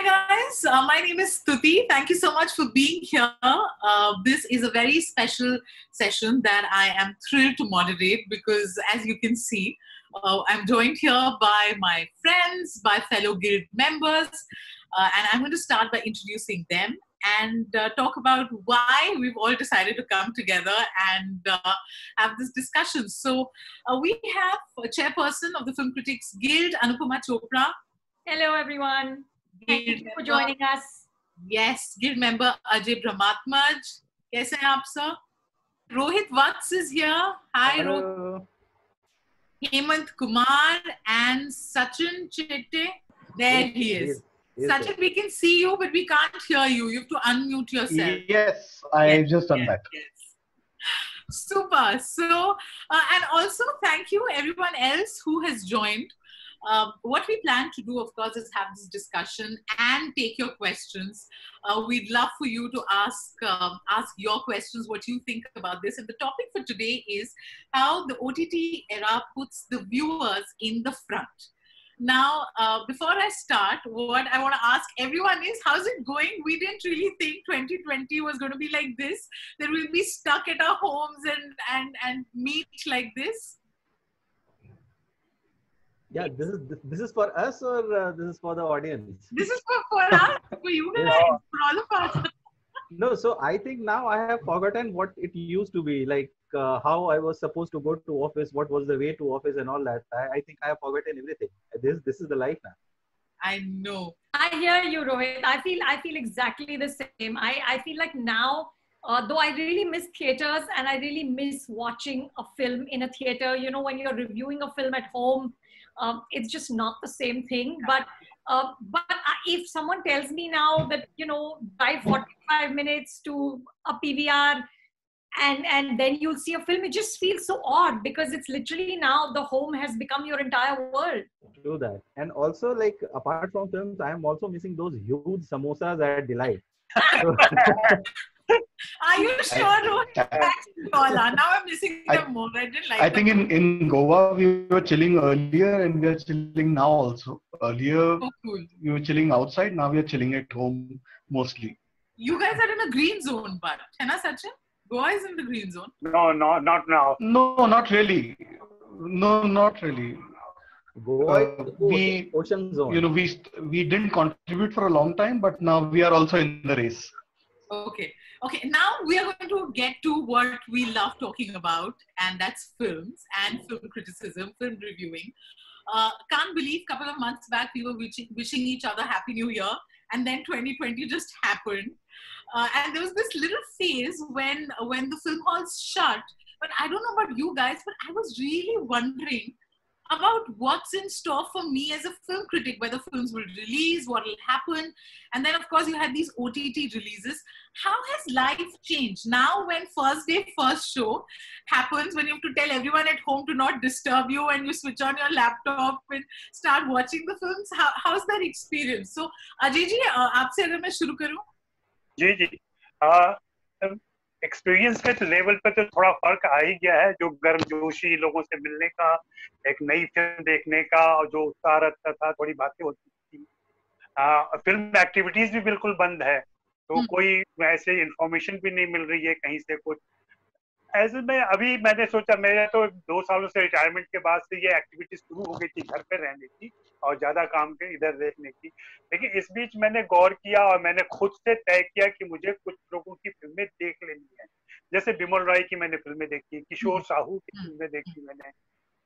guys. My name is Stuti. Thank you so much for being here. This is a very special session that I am thrilled to moderate because, as you can see, I'm joined here by my friends, by fellow guild members, and I'm going to start by introducing them and talk about why we've all decided to come together and have this discussion. So we have a chairperson of the Film Critics Guild, Anupama Chopra. Hello, everyone. Thank you for joining us. Yes, guild member Ajay Brahmatmaj. Kaise hain aap sir? Rohit Vats is here. Hi, Rohit. Hemant Kumar and Sachin Chette. There he is. Sachin, we can see you, but we can't hear you. You have to unmute yourself. Yes, I just done that. Yes. Super. So, and also thank you everyone else who has joined. What we plan to do, of course, is have this discussion and take your questions. We'd love for you to ask your questions, what you think about this. And the topic for today is how the OTT era puts the viewers in the front. Now, before I start, what I want to ask everyone is, how's it going? We didn't really think 2020 was going to be like this, that we'll be stuck at our homes and meet like this. Yeah, this is for us or this is for the audience? This is for us, for you guys, for all of us. No, so I think now I have forgotten what it used to be, like how I was supposed to go to office, what was the way to office and all that. I think I have forgotten everything. This is the life now. I know. I hear you, Rohit. I feel exactly the same. I feel like now, though I really miss theaters and I really miss watching a film in a theater, you know, when you're reviewing a film at home, it's just not the same thing. But if someone tells me now that, you know, drive 45 minutes to a PVR and then you'll see a film, it just feels so odd because it's literally now the home has become your entire world. True that. And also, like, apart from films, I am also missing those huge samosas at Delight. Are you sure, Rohit? Now I'm missing them more. I didn't like I think in Goa, we were chilling earlier and we are chilling now also. Earlier, we were chilling outside. Now we are chilling at home mostly. You guys are in a green zone, but है ना Sachin? Goa is in the green zone. No, not now. No, not really. No, not really. Goa we ocean zone. You know, we didn't contribute for a long time, but now we are also in the race. Okay. Now we are going to get to what we love talking about, and that's films and film criticism, film reviewing. Can't believe a couple of months back we were wishing each other Happy New Year, and then 2020 just happened. And there was this little phase when the film halls shut. But I don't know about you guys, but I was really wondering about what's in store for me as a film critic, whether films will release, what will happen. And then, of course, you had these OTT releases. How has life changed? Now, when first day, first show happens, when you have to tell everyone at home to not disturb you and you switch on your laptop and start watching the films, how's that experience? So, Ajay ji, aapse agar main shuru karu? Ji experience के level पे तो थोड़ा फर्क आ ही गया है, जो गर्मजोशी लोगों से मिलने का, एक नई फिल्म देखने का, और जो उत्साह रहता था, थोड़ी बातें होती थी। फिल्म एक्टिविटीज भी बिल्कुल बंद है, तो कोई ऐसे इंफॉर्मेशन भी नहीं मिल रही है कहीं से कुछ। ऐसे में अभी मैंने सोचा, मेरा तो 2 सालों से रिटायरमेंट के बाद से ये एक्टिविटी शुरू हो गई थी, घर पे रहने की और ज्यादा काम के इधर देखने की। लेकिन इस बीच मैंने गौर किया और मैंने खुद से तय किया कि मुझे कुछ लोगों की फिल्में देख लेनी है। जैसे बिमल रॉय की मैंने फिल्में देखी, किशोर साहू की फिल्में देखी, मैंने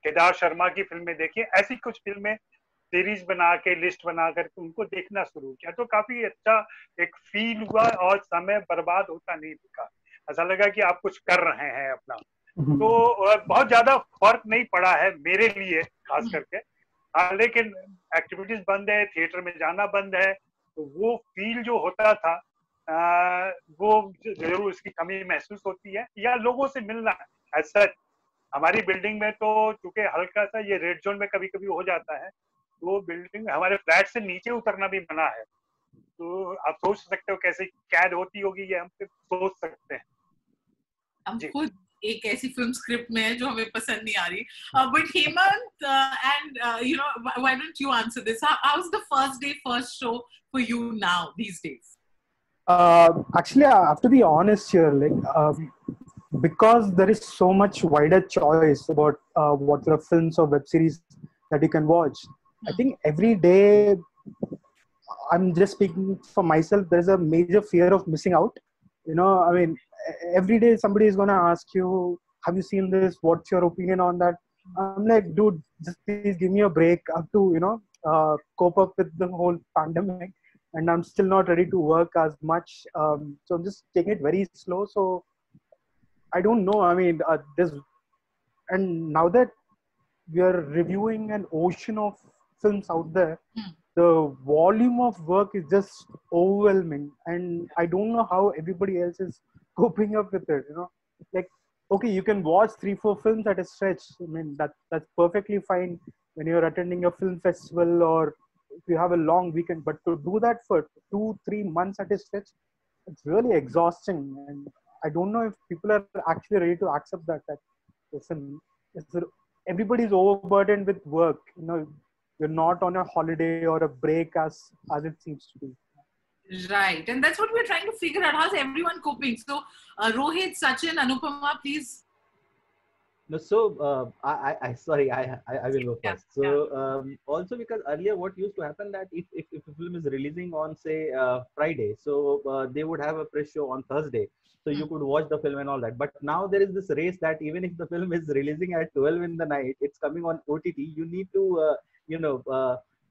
केदार शर्मा की फिल्में देखी। ऐसी कुछ फिल्में सीरीज बना के, लिस्ट बना करके उनको देखना शुरू किया, तो काफी अच्छा एक फील हुआ और समय बर्बाद होता नहीं दिखा। ऐसा लगा कि आप कुछ कर रहे हैं अपना। तो बहुत ज्यादा फर्क नहीं पड़ा है मेरे लिए खास करके। लेकिन एक्टिविटीज बंद है, थिएटर में जाना बंद है, तो वो फील जो होता था वो जरूर इसकी कमी महसूस होती है। या लोगों से मिलना, ऐसा हमारी बिल्डिंग में तो चूंकि हल्का सा ये रेड जोन में कभी कभी हो जाता है, तो बिल्डिंग हमारे फ्लैट से नीचे उतरना भी मना है। तो आप सोच सकते हो कैसे कैद होती होगी ये, हम सोच सकते हैं। हम खुद एक ऐसी film script में है जो हमें पसंद नहीं आ रही. But Hemant and why don't you answer this? How's the first day, first show for you now these days? Actually, I have to be honest here, because there is so much wider choice about what sort of films or web series that you can watch. I think every day, I'm just speaking for myself, there's a major fear of missing out. I mean, every day somebody is going to ask you, have you seen this? What's your opinion on that? I'm like, dude, just please give me a break. I have to, cope up with the whole pandemic. And I'm still not ready to work as much. So I'm just taking it very slow. So I don't know. I mean, and now that we are reviewing an ocean of films out there, the volume of work is just overwhelming. And I don't know how everybody else is coping up with it. Like, okay, you can watch 3-4 films at a stretch. I mean, that's perfectly fine when you're attending a film festival or if you have a long weekend, but to do that for 2-3 months at a stretch, it's really exhausting. And I don't know if people are actually ready to accept that listen, everybody's overburdened with work. You're not on a holiday or a break as it seems to be. Right, and that's what we're trying to figure out. How's everyone coping? So, Rohit, Sachin, Anupama, please. No, so I sorry, I will go first. So also because earlier what used to happen that if a film is releasing on say Friday, so they would have a press show on Thursday, so you could watch the film and all that. But now there is this race that even if the film is releasing at 12 in the night, it's coming on OTT. You need to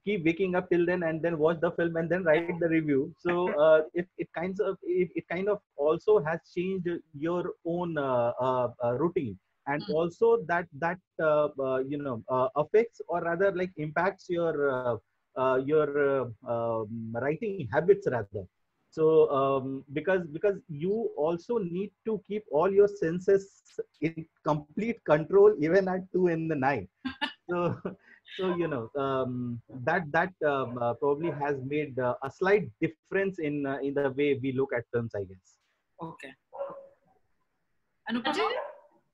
keep waking up till then and then watch the film and then write the review. So it kind of also has changed your own routine. And also that affects or rather like impacts your writing habits rather. So because you also need to keep all your senses in complete control even at 2 in the night. So that probably has made a slight difference in the way we look at films, I guess. Okay. Anupama?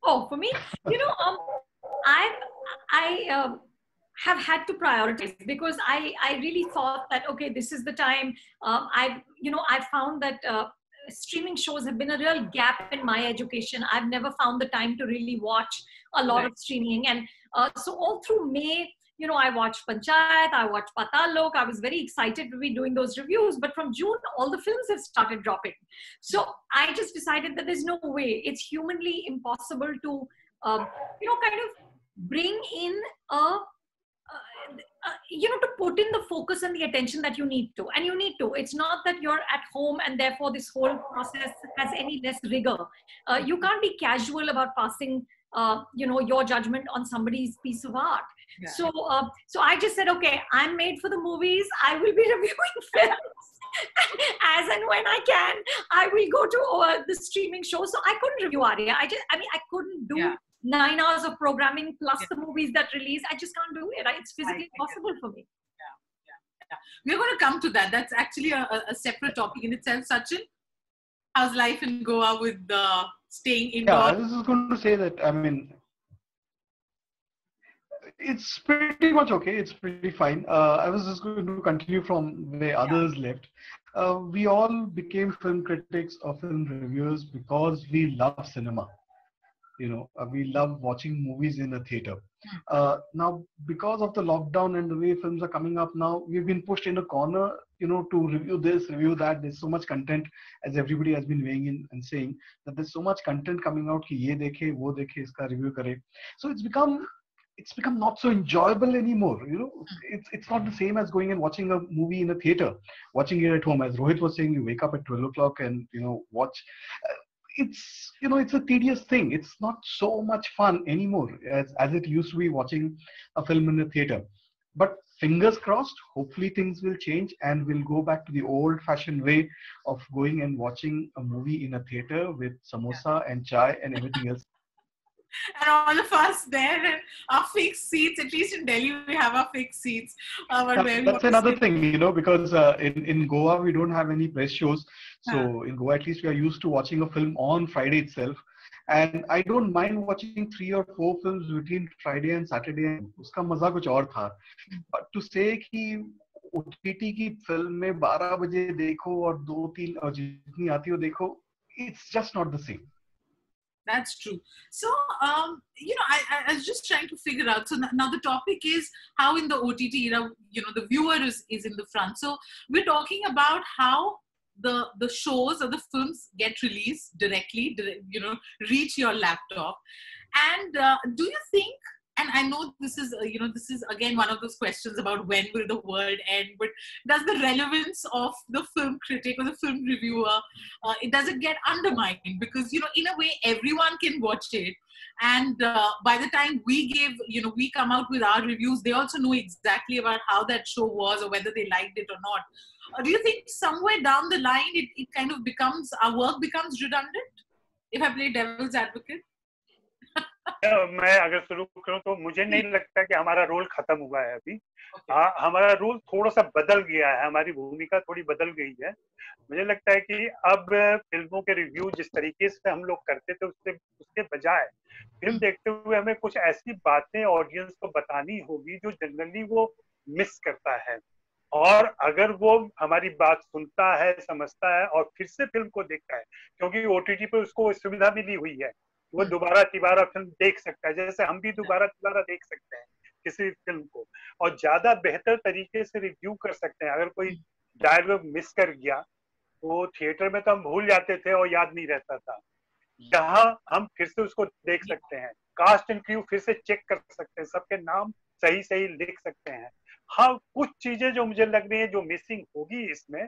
Oh, for me, I have had to prioritize because I really thought that, okay, this is the time. I found that streaming shows have been a real gap in my education. I've never found the time to really watch a lot of streaming. And so all through May, I watched Panchayat, I watched Patal Lok. I was very excited to be doing those reviews. But from June, all the films have started dropping. So I just decided that there's no way. It's humanly impossible to, kind of bring in to put in the focus and the attention that you need to. And you need to. It's not that you're at home and therefore this whole process has any less rigor. You can't be casual about passing your judgment on somebody's piece of art. Yeah. So I just said, okay, I'm made for the movies. I will be reviewing films as and when I can. I will go to the streaming show. So I couldn't review Arya. I couldn't do 9 hours of programming plus the movies that release. I just can't do it. It's physically impossible for me. Yeah. We're going to come to that. That's actually a separate topic in itself. Sachin, how's life in Goa with staying indoors? Yeah, I was just going to say that, I mean, it's pretty much okay. It's pretty fine. I was just going to continue from where others left. We all became film critics or film reviewers because we love cinema. We love watching movies in a theater. Now, because of the lockdown and the way films are coming up now, we've been pushed in a corner, to review this, review that. There's so much content, as everybody has been weighing in and saying that there's so much content coming out. Ki ye dekhe, wo dekhe, iska review kare. So it's become not so enjoyable anymore. It's not the same as going and watching a movie in a theater, watching it at home. As Rohit was saying, you wake up at 12 o'clock and watch. It's a tedious thing. It's not so much fun anymore as it used to be watching a film in a theater. But fingers crossed, hopefully things will change and we'll go back to the old-fashioned way of going and watching a movie in a theater with samosa and chai and everything else. And all of us there and our fixed seats, at least in Delhi, we have our fixed seats. That's another thing, because in Goa, we don't have any press shows. So in Goa, at least we are used to watching a film on Friday itself. And I don't mind watching 3 or 4 films between Friday and Saturday. उसका मजा कुछ और था. But to say कि OTT की film में 12 बजे देखो और 2-3 और जितनी आती हो देखो, it's just not the same. That's true. So, I was just trying to figure out. So now the topic is how in the OTT era, the viewer is in the front. So we're talking about how the shows or the films get released directly, reach your laptop. And do you think, and I know this is, this is again one of those questions about when will the world end, but does the relevance of the film critic or the film reviewer, does it get undermined? Because, in a way, everyone can watch it. And by the time we come out with our reviews, they also know exactly about how that show was or whether they liked it or not. Do you think somewhere down the line, it kind of becomes, our work becomes redundant? If I play devil's advocate? मैं अगर शुरू करूं तो मुझे नहीं लगता कि हमारा रोल खत्म हुआ है अभी. हमारा रोल थोड़ा सा बदल गया है, हमारी भूमिका थोड़ी बदल गई है. मुझे लगता है कि अब फिल्मों के रिव्यू जिस तरीके से हम लोग करते थे उसके बजाय फिल्म देखते हुए हमें कुछ ऐसी बातें ऑडियंस को बतानी होगी जो जनरली वो मिस करता है. और अगर वो हमारी बात सुनता है, समझता है और फिर से फिल्म को देखता है, क्योंकि OTT पे उसको सुविधा मिली हुई है, वो दोबारा तिबारा फिल्म देख सकता है, जैसे हम भी दोबारा तिबारा देख सकते हैं किसी फिल्म को, और ज्यादा बेहतर तरीके से रिव्यू कर सकते हैं. अगर कोई डायलॉग मिस कर गया तो थिएटर में तो हम भूल जाते थे और याद नहीं रहता था. यहाँ हम फिर से उसको देख सकते हैं, कास्ट एंड क्रू फिर से चेक कर सकते हैं, सबके नाम सही सही लिख सकते हैं. हाँ, कुछ चीजें जो मुझे लग रही है जो मिसिंग होगी इसमें,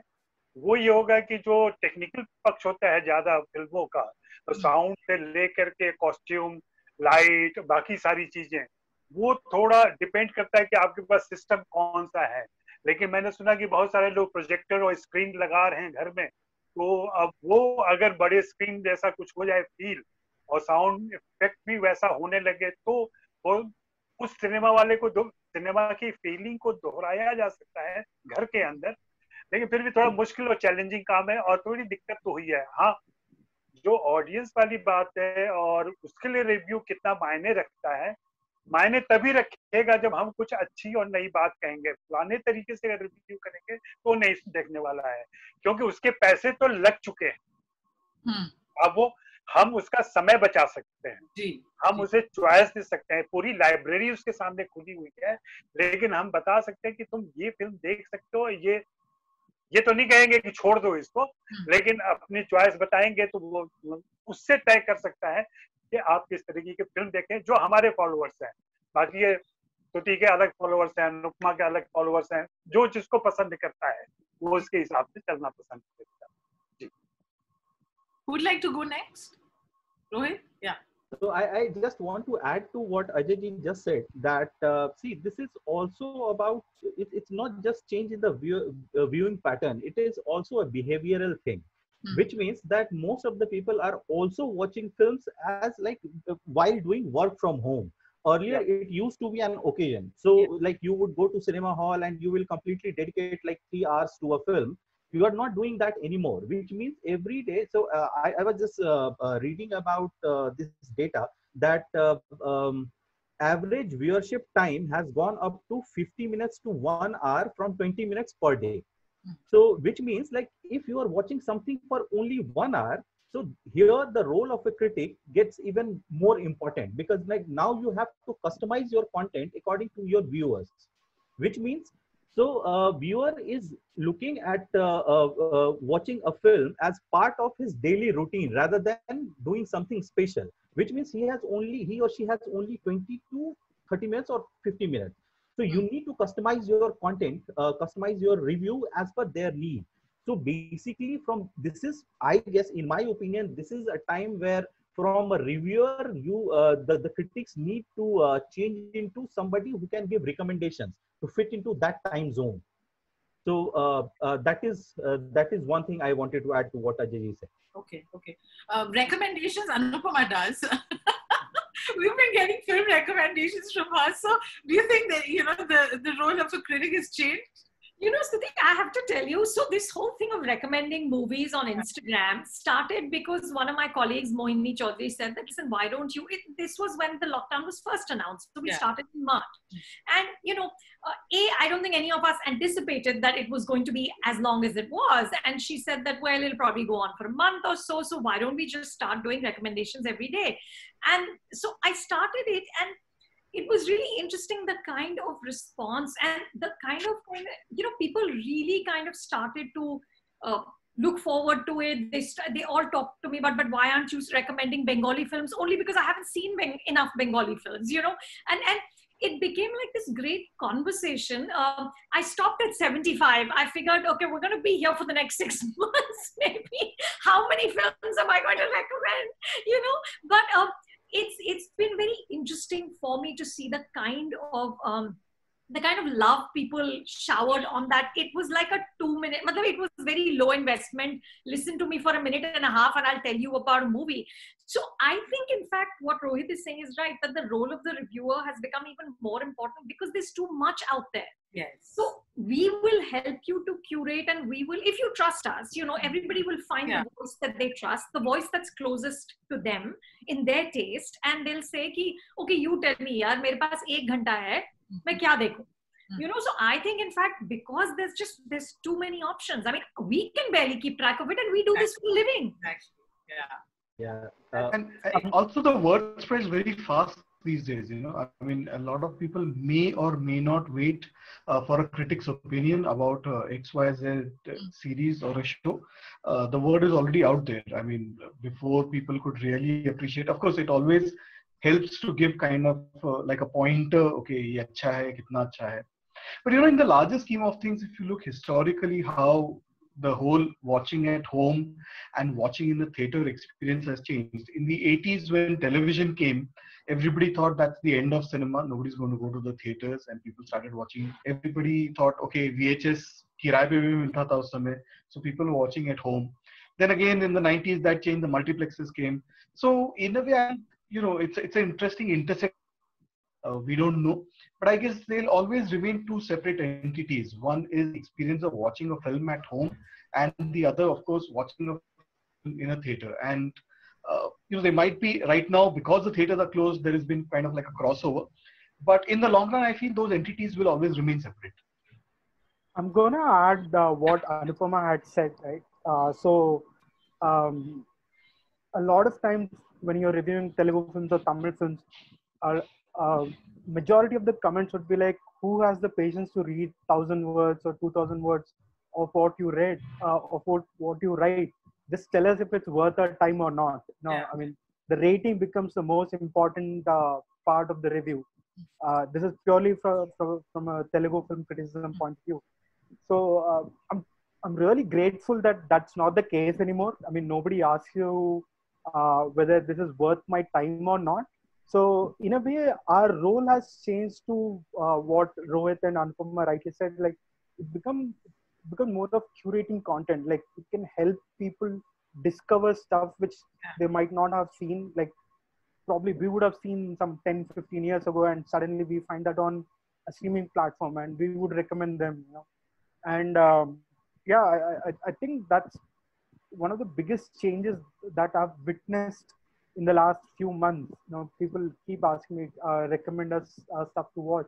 वो ये होगा कि जो टेक्निकल पक्ष होता है ज्यादा फिल्मों का, तो साउंड से लेकर के कॉस्ट्यूम, लाइट, बाकी सारी चीजें, वो थोड़ा डिपेंड करता है कि आपके पास सिस्टम कौन सा है. लेकिन मैंने सुना कि बहुत सारे लोग प्रोजेक्टर और स्क्रीन लगा रहे हैं घर में, तो अब वो अगर बड़े स्क्रीन जैसा कुछ हो जाए फील और साउंड इफेक्ट भी वैसा होने लगे, तो वो उस सिनेमा वाले को सिनेमा की फीलिंग को दोहराया जा सकता है घर के अंदर. लेकिन फिर भी थोड़ा मुश्किल और चैलेंजिंग काम है और थोड़ी दिक्कत तो हुई है. हाँ, जो ऑडियंस वाली बात है और उसके लिए रिव्यू कितना मायने रखता है, मायने तभी रखेगा जब हम कुछ अच्छी और नई बात कहेंगे. पुराने तरीके से रिव्यू करेंगे तो नहीं देखने वाला है, क्योंकि उसके पैसे तो लग चुके हैं. अब वो हम उसका समय बचा सकते हैं, हम उसे चॉइस दे सकते हैं, पूरी लाइब्रेरी उसके सामने खुली हुई है, लेकिन हम बता सकते हैं कि तुम ये फिल्म देख सकते हो, ये तो नहीं कहेंगे कि छोड़ दो इसको, लेकिन अपनी चॉइस बताएंगे तो वो उससे तय कर सकता है कि आप किस तरीके की फिल्म देखें जो हमारे फॉलोअर्स हैं. बाकी ये स्तुति के अलग फॉलोअर्स हैं, अनुपमा के अलग फॉलोअर्स हैं, जो जिसको पसंद करता है वो उसके हिसाब से चलना पसंद करता है. जी. Who would like to go next? Rohit? Yeah. So I just want to add to what Ajay ji just said, that see, this is also about, it's not just change in the viewing pattern, it is also a behavioral thing, which means that most of the people are also watching films as like while doing work from home. Earlier, it used to be an occasion. So like you would go to cinema hall and you will completely dedicate like 3 hours to a film. You are not doing that anymore, which means every day. So I was just reading about this data that average viewership time has gone up to 50 minutes to 1 hour from 20 minutes per day. So which means like if you are watching something for only 1 hour, so here the role of a critic gets even more important, because like now you have to customize your content according to your viewers, which means so viewer is looking at watching a film as part of his daily routine rather than doing something special, which means he or she has only 20 to 30 minutes or 50 minutes. So you need to customize your content, customize your review as per their need. So basically from this is, I guess in my opinion, this is a time where from a reviewer, the critics need to change into somebody who can give recommendations to fit into that time zone. So that is one thing I wanted to add to what Ajay said. Okay. Recommendations, Anupama does. We've been getting film recommendations from her. So do you think that the role of a critic has changed? You know, Stuti, I have to tell you, so this whole thing of recommending movies on Instagram started because one of my colleagues, Mohini Chaudhary, said that, listen, why don't you, this was when the lockdown was first announced. So we started in March. And, you know, I don't think any of us anticipated that it was going to be as long as it was. And she said that, well, it'll probably go on for a month or so. So why don't we just start doing recommendations every day? And so I started it, and it was really interesting, the kind of response and the kind of, you know, people really kind of started to look forward to it. They all talked to me, but why aren't you recommending Bengali films? Only because I haven't seen enough Bengali films, you know, and it became like this great conversation. I stopped at 75. I figured, okay, we're going to be here for the next 6 months, maybe. How many films am I going to recommend? You know, but it's been very interesting for me to see the kind of love people showered on that. It was like a 2-minute, it was very low investment. Listen to me for a minute and a half and I'll tell you about a movie. So I think, in fact, what Rohit is saying is right, that the role of the reviewer has become even more important because there's too much out there. Yes. So we will help you to curate, and we will, if you trust us, you know, everybody will find the voice that they trust, the voice that's closest to them in their taste, and they'll say ki, okay, you tell me, yaar, mere paas 1 ghanta hai, main kya dekhu? You know, so I think, in fact, because there's too many options. I mean, we can barely keep track of it, and we do this for a living. Yeah. And also the word spreads very fast these days, you know. I mean, a lot of people may or may not wait for a critic's opinion about XYZ series or a show. The word is already out there. I mean, before people could really appreciate. Of course, it always helps to give kind of like a pointer. Okay, ye acha hai, kitna acha hai. But you know, in the larger scheme of things, if you look historically, how the whole watching at home and watching in the theater experience has changed. In the 80s, when television came, everybody thought that's the end of cinema. Nobody's going to go to the theaters, and people started watching. Everybody thought, okay, VHS kiraye pe bhi milta tha us samay, so people were watching at home. Then again, in the 90s, that changed. The multiplexes came. So in a way, you know, it's an interesting intersection. We don't know, but I guess they'll always remain two separate entities. One is the experience of watching a film at home, and the other, of course, watching a film in a theater. And you know, they might be right now, because the theaters are closed, there has been kind of like a crossover. But in the long run, I feel those entities will always remain separate. I'm gonna add what Anupama had said, right? A lot of times when you're reviewing Telugu films or Tamil films, majority of the comments would be like, who has the patience to read 1,000 words or 2,000 words of what you read, of what you write? Just tell us if it's worth our time or not. No, I mean, the rating becomes the most important part of the review. This is purely from a Telugu film criticism point of view. So I'm really grateful that that's not the case anymore. I mean, nobody asks you whether this is worth my time or not. So in a way, our role has changed to what Rohit and Anupama rightly said. Like, it become more of curating content. Like, it can help people discover stuff which they might not have seen. Like, probably we would have seen some 10, 15 years ago, and suddenly we find that on a streaming platform, and we would recommend them. You know? And I think that's one of the biggest changes that I've witnessed in the last few months. You know, people keep asking me, recommend us stuff to watch.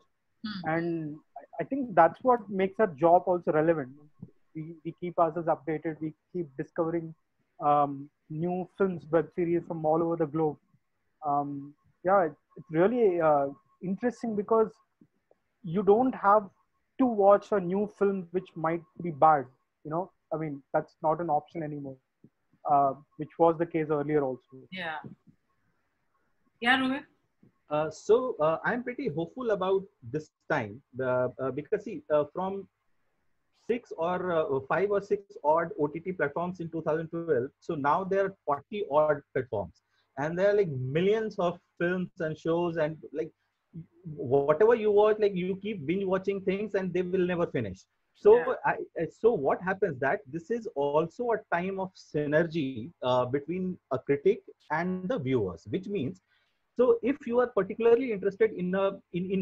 And I think that's what makes our job also relevant. We keep ourselves updated. We keep discovering new films, web series from all over the globe. It's really interesting because you don't have to watch a new film which might be bad. You know, I mean, that's not an option anymore. Which was the case earlier also. Yeah, Rohit? I'm pretty hopeful about this time because see, from 5 or 6 odd OTT platforms in 2012, so now there are 40 odd platforms, and there are like millions of films and shows, and like whatever you watch, like you keep binge watching things and they will never finish. So so what happens that this is also a time of synergy between a critic and the viewers, which means, so if you are particularly interested in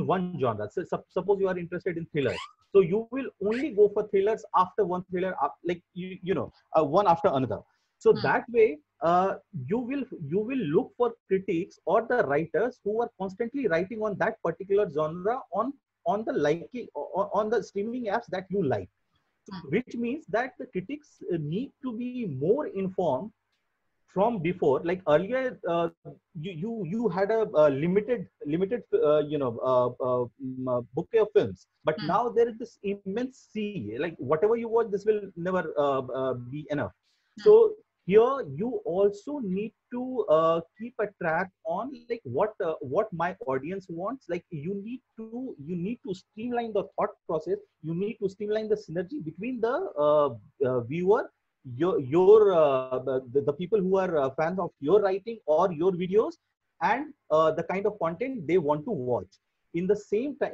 one genre, so suppose you are interested in thrillers, So you will only go for thrillers after one thriller, like one after another. So that way, you will look for critics or the writers who are constantly writing on that particular genre on the liking on the streaming apps that you like, which means that the critics need to be more informed from before. Like earlier, you had a limited bouquet of films, but now there is this immense sea. Like whatever you watch, this will never be enough. So here you also need to keep a track on like what my audience wants. Like you need to streamline the thought process. You need to streamline the synergy between the viewer, the people who are fans of your writing or your videos, and the kind of content they want to watch. In the same time,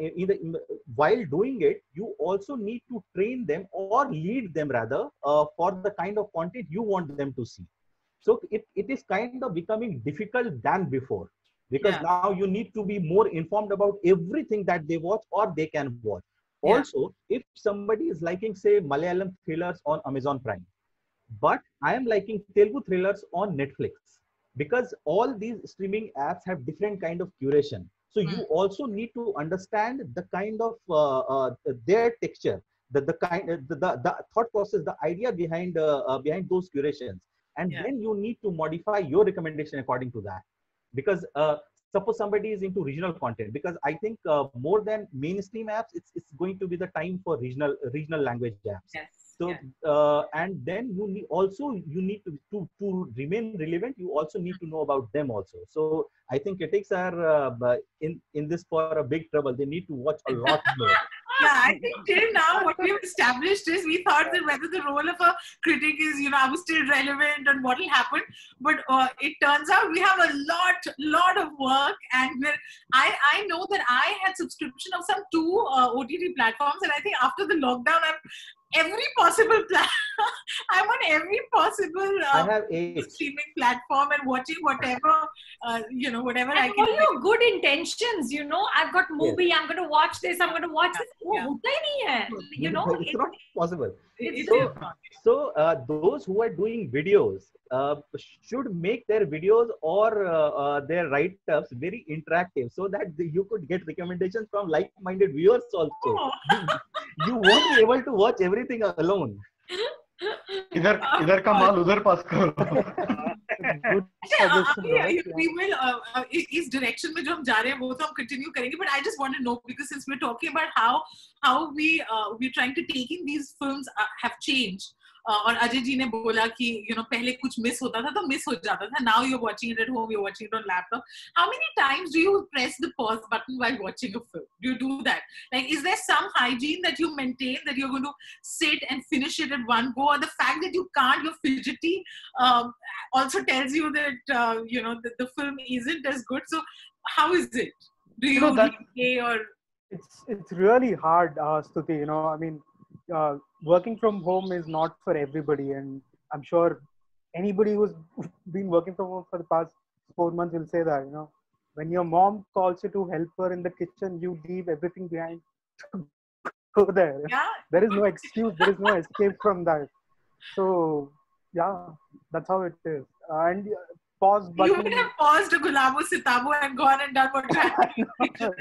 while doing it, you also need to train them or lead them rather for the kind of content you want them to see. So it is kind of becoming difficult than before, because now you need to be more informed about everything that they watch or they can watch. Also, if somebody is liking, say, Malayalam thrillers on Amazon Prime, but I am liking Telugu thrillers on Netflix, because all these streaming apps have different kind of curation. So you also need to understand the kind of their texture, the thought process, the idea behind those curations, and then you need to modify your recommendation according to that. Because suppose somebody is into regional content, because I think more than mainstream apps, it's going to be the time for regional language apps. So and then you need to remain relevant. You also need to know about them also. So I think critics are in this for a big trouble. They need to watch a lot more. Yeah, I think till now what we've established is we thought that whether the role of a critic is, are we still relevant and what will happen? But it turns out we have a lot of work, and I know that I had subscription of some 2 OTT platforms, and I think after the lockdown every possible I'm on every possible I have 8 streaming platform and watching whatever whatever and I can. All your good intentions, I've got movie, I'm going to watch this, I'm going to watch this. It's not possible. It's So those who are doing videos should make their videos or their write-ups very interactive, so that you could get recommendations from like-minded viewers also. You won't be able to watch everything alone. इधर का माल उधर पास करो. Good suggestion, Rohit. We will इस direction में जो हम जा रहे हैं वो तो हम continue करेंगे, but I just want to know, because since we're talking about how we're trying to take in these films have changed. और अजय जी ने बोला कि पहले कुछ मिस होता था तो मिस हो जाता था. Now you're watching it at home, you're watching it on laptop. How many times do you press the pause button while watching a film? Do you do that? Like, is there some hygiene that you maintain, that you're going to sit and finish it at one go, or the fact that you can't, you're fidgety, also tells you that that the film isn't as good? So how is it? Do you replay, or it's really hard, Stuti. I mean, working from home is not for everybody, and I'm sure anybody who's been working from home for the past 4 months will say that, when your mom calls you to help her in the kitchen, you leave everything behind to go there. There is no excuse, there is no escape from that. So that's how it is. And pause button. You would have paused a Gulabo Sitabo and gone and done what you had to.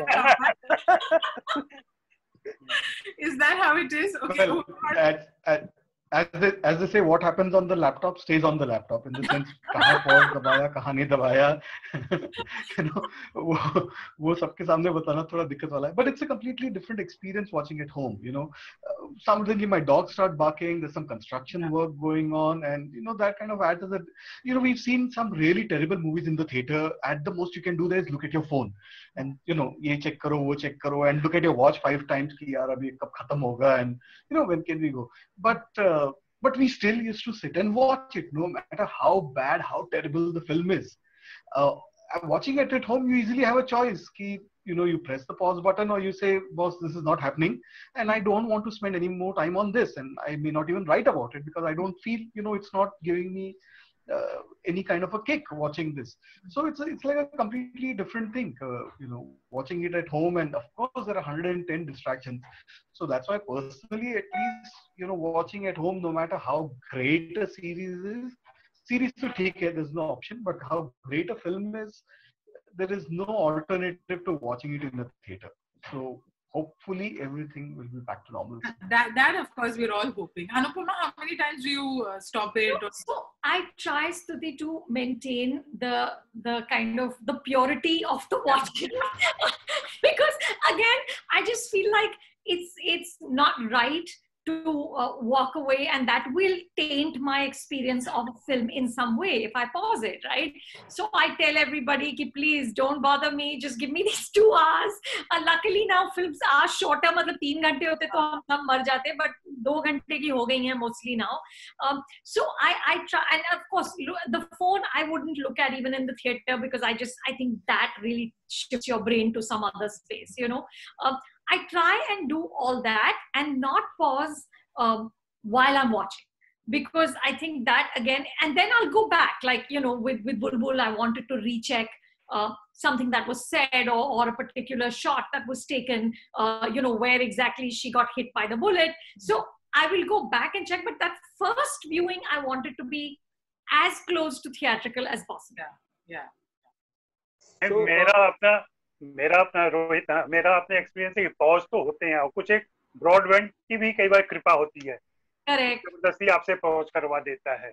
Is that how it is? Okay. Well, as they say, what happens on the laptop stays on the laptop, in the sense कहाँ pause दबाया, कहाँ नहीं दबाया, वो सबके सामने बताना थोड़ा दिक्कत वाला है. But it's a completely different experience watching at home. Suddenly my dogs start barking. There's some construction work going on, and that kind of adds to that. We've seen some really terrible movies in the theater. At the most you can do there is look at your phone, and ये check करो, वो check करो, and look at your watch 5 times कि यार अभी कब खत्म होगा, and when can we go? But we still used to sit and watch it, no matter how bad, how terrible the film is. Watching it at home, you easily have a choice. You press the pause button, or you say, boss, this is not happening, and I don't want to spend any more time on this, and I may not even write about it, because I don't feel, it's not giving me any kind of a kick watching this. So it's like a completely different thing, watching it at home, and of course there are 110 distractions. So that's why personally, at least, watching at home, no matter how great a series will take care, there's no option, but how great a film is, there is no alternative to watching it in the theater. So hopefully everything will be back to normal. That of course we're all hoping. Anupama, how many times do you stop it? So I try, Stuti, to maintain the kind of the purity of the watching because again, I just feel like it's not right to walk away, and that will taint my experience of a film in some way if I pause it, right? So I tell everybody, please don't bother me, just give me these 2 hours. Luckily now films are shorter, मतलब 3 घंटे होते तो हम मर जाते, but 2 घंटे की हो गई हैं mostly now. So I try, and of course the phone I wouldn't look at even in the theater, because I think that really shifts your brain to some other space, I try and do all that and not pause while I'm watching, because I think that again, and then I'll go back, like, with Bulbul, I wanted to recheck something that was said, or a particular shot that was taken, where exactly she got hit by the bullet. So I will go back and check, but that first viewing, I wanted to be as close to theatrical as possible. Yeah. मेरा अपना रोहित, मेरा अपने experience है कि pause तो होते हैं, और कुछ एक ब्रॉडबैंड की भी कई बार कृपा होती है, जबरदस्ती आपसे पॉज करवा देता है।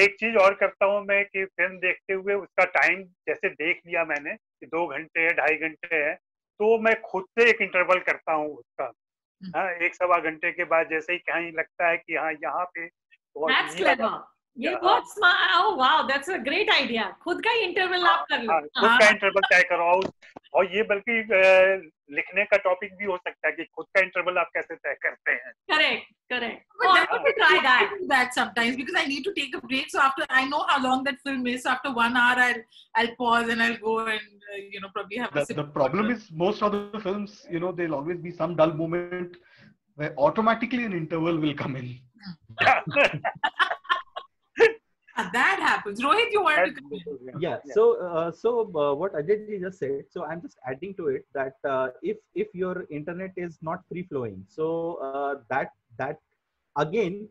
एक चीज और करता हूँ मैं कि फिल्म देखते हुए उसका टाइम जैसे देख लिया मैंने कि 2 घंटे है, 2.5 घंटे है, तो मैं खुद से एक इंटरवल करता हूँ उसका। 1-1.25 घंटे के बाद जैसे ही कहीं लगता है कि हाँ यहाँ पे ये बहुत smart, oh wow, that's a great idea. खुद का इंटरवल आप कर लो, खुद का इंटरवल तय करो, और ये बल्कि लिखने का टॉपिक भी हो सकता है कि खुद का इंटरवल आप कैसे तय करते हैं। Correct. Oh, I want to try that sometimes, because I need to take a break. So after, I know how long that film is. So after 1 hour, I'll pause and I'll go and probably have a sip. The problem is most of the films, there'll always be some dull moment where automatically an interval will come in. That happens. Rohit, you wanted to come in. Yeah. So what Ajay just said, so I'm just adding to it that if your internet is not free flowing, so that again,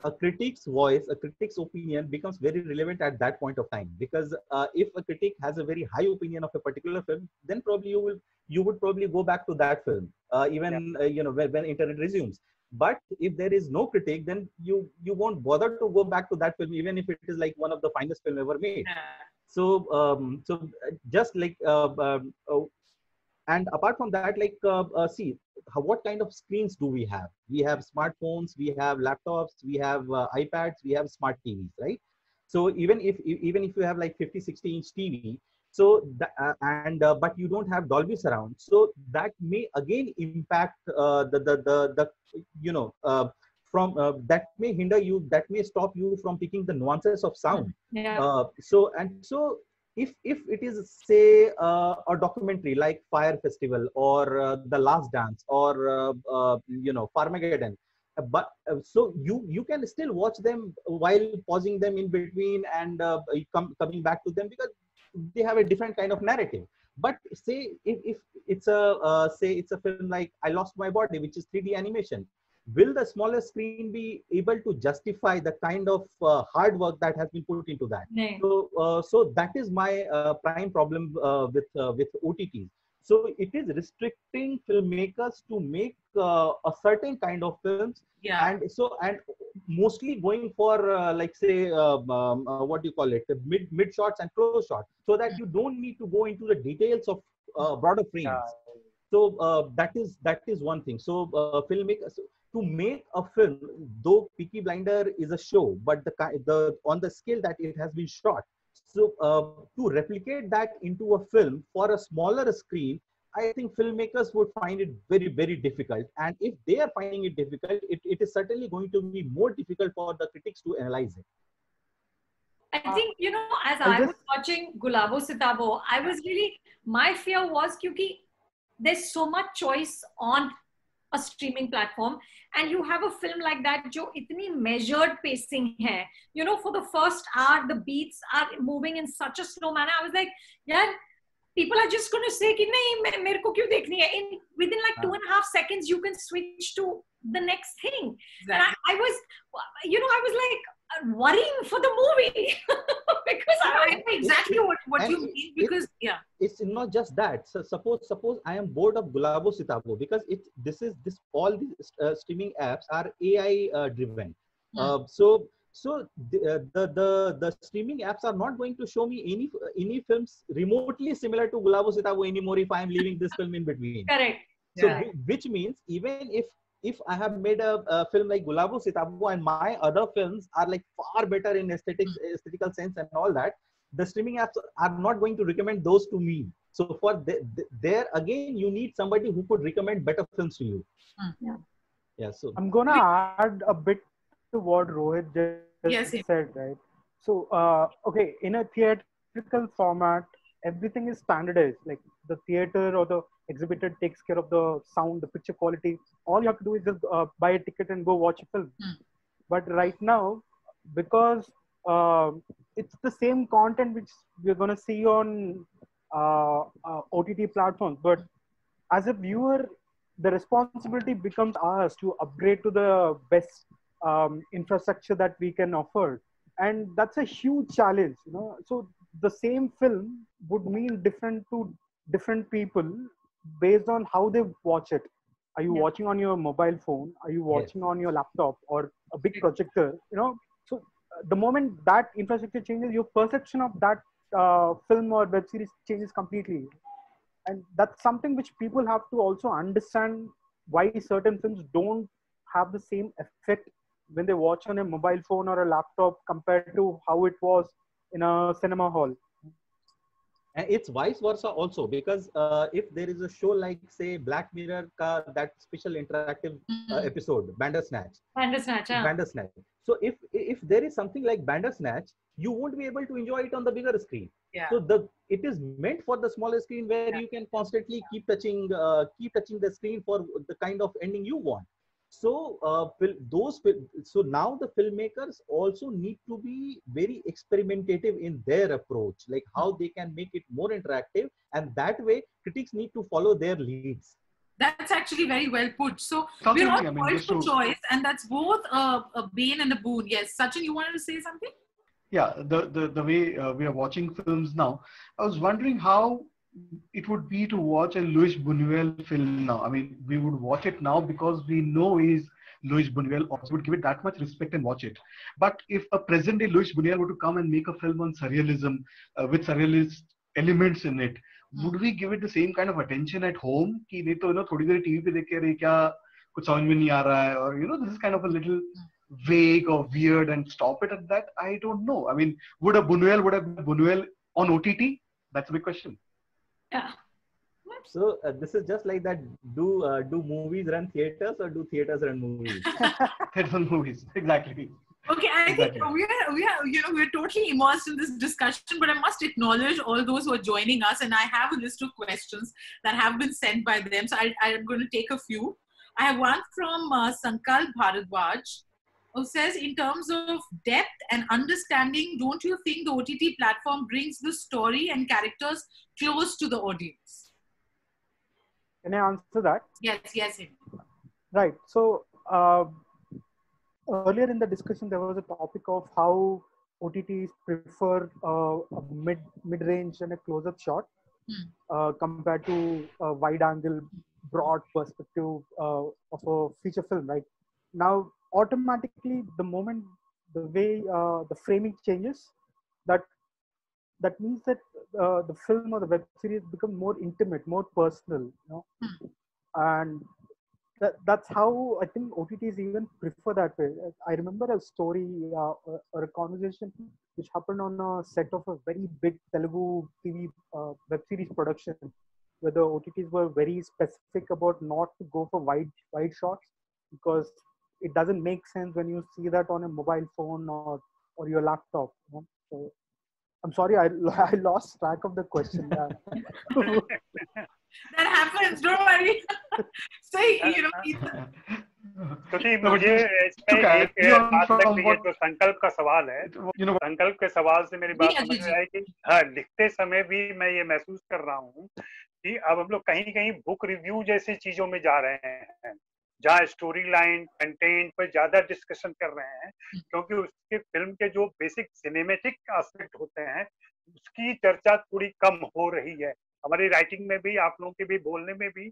a critic's voice, a critic's opinion becomes very relevant at that point of time, because if a critic has a very high opinion of a particular film, then probably you would probably go back to that film even when internet resumes. But if there is no critic, then you won't bother to go back to that film, even if it is like one of the finest film ever made. So just like and apart from that, like see what kind of screens do we have? We have smartphones, we have laptops, we have iPads, we have smart TVs, right? So even if you have like 50-60 inch TV, so but you don't have Dolby surround, so that may again impact that may hinder you, that may stop you from picking the nuances of sound. So if it is, say, a documentary like Fire Festival or The Last Dance or Farmageddon, but so you can still watch them while pausing them in between and coming back to them, because they have a different kind of narrative. But say if it's a film like I Lost My Body, which is 3D animation, will the smaller screen be able to justify the kind of hard work that has been put into that? So that is my prime problem with OTTs. So it is restricting filmmakers to make a certain kind of films, and mostly going for like say what do you call it, mid shots and close shots, so that you don't need to go into the details of broader frames. So that is one thing. So filmmakers, to make a film, though Peaky Blinder is a show, but the on the scale that it has been shot, so to replicate that into a film for a smaller screen, I think filmmakers would find it very, very difficult. And if they are finding it difficult, it is certainly going to be more difficult for the critics to analyze it. I think, as I was watching Gulabo Sitabo, I was really, my fear was because there's so much choice on a streaming platform, and you have a film like that जो इतनी measured pacing है, you know, for the first hour the beats are moving in such a slow manner. I was like, यार, people are just going to say कि नहीं मेरे को क्यों देखनी है. In within like 2.5 seconds you can switch to the next thing. Exactly. And I was, you know, I was like worrying for the movie because I know exactly what you mean, because it's not just that. So suppose I am bored of Gulabo Sitabo, because all these streaming apps are AI driven. So the streaming apps are not going to show me any films remotely similar to Gulabo Sitabo anymore if I am leaving this film in between. Correct. So which means even if I have made a film like Gulabo Sitabo and my other films are like far better in aesthetical sense and all that, the streaming apps are not going to recommend those to me. So for there again, you need somebody who could recommend better films to you. Yeah. So I'm gonna add a bit to what Rohit just said, right? So okay, in a theatrical format, everything is standardized. Like the theater or the exhibitor takes care of the sound, the picture quality. All you have to do is just buy a ticket and go watch a film. But right now, because it's the same content which we're going to see on OTT platforms, but as a viewer, the responsibility becomes ours to upgrade to the best infrastructure that we can offer, and that's a huge challenge, you know. So the same film would mean different to different people based on how they watch it. Are you watching on your mobile phone? Are you watching on your laptop or a big projector? You know, so the moment that infrastructure changes, your perception of that film or web series changes completely. And that's something which people have to also understand, why certain films don't have the same effect when they watch on a mobile phone or a laptop compared to how it was in a cinema hall. And it's vice versa also, because if there is a show like, say, Black Mirror, that special interactive episode, Bandersnatch. So if there is something like Bandersnatch, you won't be able to enjoy it on the bigger screen. So it is meant for the smaller screen where you can constantly keep touching the screen for the kind of ending you want. So so now the filmmakers also need to be very experimentative in their approach, like how they can make it more interactive, and that way critics need to follow their leads. That's actually very well put. So we're all spoiled for choice, and that's both a bane and a boon. Yes, Sachin, you wanted to say something? Yeah, the way we are watching films now, I was wondering how it would be to watch a Luis Buñuel film now. I mean, we would watch it now because we know he's Luis Buñuel, also would give it that much respect and watch it. But if a present-day Luis Buñuel were to come and make a film on surrealism with surrealist elements in it, would we give it the same kind of attention at home? कि नहीं तो you know थोड़ी देर TV पे देख के अरे क्या कुछ समझ में नहीं आ रहा है, or you know this is kind of a little vague or weird, and stop it at that? I don't know. I mean, would a Buñuel on OTT? That's a big question. Yeah. So this is just like that. Do movies run theaters, or do theaters run movies? Theaters run movies, exactly. Okay, I think we're totally immersed in this discussion, but I must acknowledge all those who are joining us, and I have a list of questions that have been sent by them. So I'm going to take a few. I have one from Sankal Bharadwaj, who says, in terms of depth and understanding, don't you think the OTT platform brings the story and characters close to the audience? Can I answer that? Yes. Right. So earlier in the discussion, there was a topic of how OTTs prefer a mid-range and a close-up shot compared to a wide-angle, broad perspective of a feature film. Right now, automatically, the moment the way the framing changes, that means that the film or the web series become more intimate, more personal, you know. And that's how I think OTTs even prefer that way. I remember a story or a conversation which happened on a set of a very big Telugu TV web series production, where the OTTs were very specific about not to go for wide shots, because it doesn't make sense when you see that on a mobile phone or your laptop, you know? So I'm sorry, I lost track of the question. That happens, don't worry. So, you know, क्योंकि No, but मुझे just to इसमें एक carry on बात लग from रही है, what जो संकल्प का सवाल है, you know. संकल्प के सवाल से मेरी बात जी, समझ जी, में आई कि हाँ, लिखते समय भी मैं ये महसूस कर रहा हूँ कि अब हम लोग कहीं कहीं बुक रिव्यू जैसी चीजों में जा रहे हैं, जहाँ स्टोरी लाइन कंटेंट पर ज्यादा डिस्कशन कर रहे हैं, क्योंकि उसके फिल्म के जो बेसिक सिनेमेटिक एस्पेक्ट होते हैं उसकी चर्चा थोड़ी कम हो रही है। हमारी राइटिंग में भी, आप लोगों के भी बोलने में भी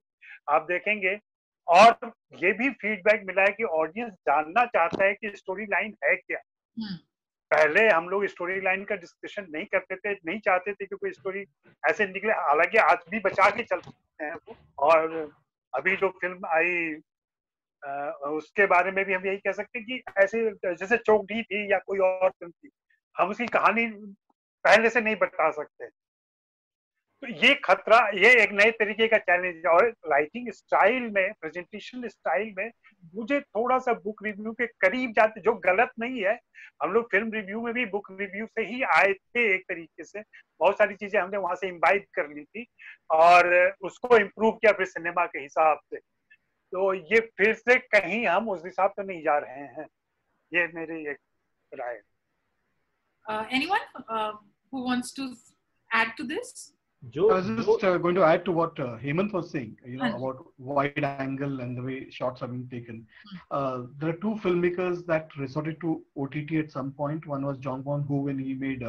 आप देखेंगे, और ये भी फीडबैक मिला है कि ऑडियंस जानना चाहता है कि स्टोरी लाइन है क्या। पहले हम लोग स्टोरी लाइन का डिस्कशन नहीं करते थे, नहीं चाहते थे कि कोई स्टोरी ऐसे निकले, हालांकि आज भी बचा के चलते हैं वो। और अभी जो फिल्म आई उसके बारे में भी हम यही कह सकते हैं कि ऐसे जैसे चौकड़ी थी या कोई और फिल्म थी, हम उसकी कहानी पहले से नहीं बता सकते। तो ये खतरा, ये एक नए तरीके का चैलेंज है। और राइटिंग स्टाइल में, प्रेजेंटेशन स्टाइल में मुझे थोड़ा सा बुक रिव्यू के करीब जाते, जो गलत नहीं है। हम लोग फिल्म रिव्यू में भी बुक रिव्यू से ही आए थे, एक तरीके से बहुत सारी चीजें हमने वहां से इम्बाइब कर ली थी और उसको इम्प्रूव किया फिर सिनेमा के हिसाब से। तो ये फिर से कहीं हम उस हिसाब से नहीं जा रहे हैं, ये मेरी एक राय है। Anyone who wants to add to this? I was just going to add to what Hemant was saying, you know, Yes. about wide angle and the way shots are being taken. There are two filmmakers that resorted to OTT at some point. One was Jong Won-ho when he made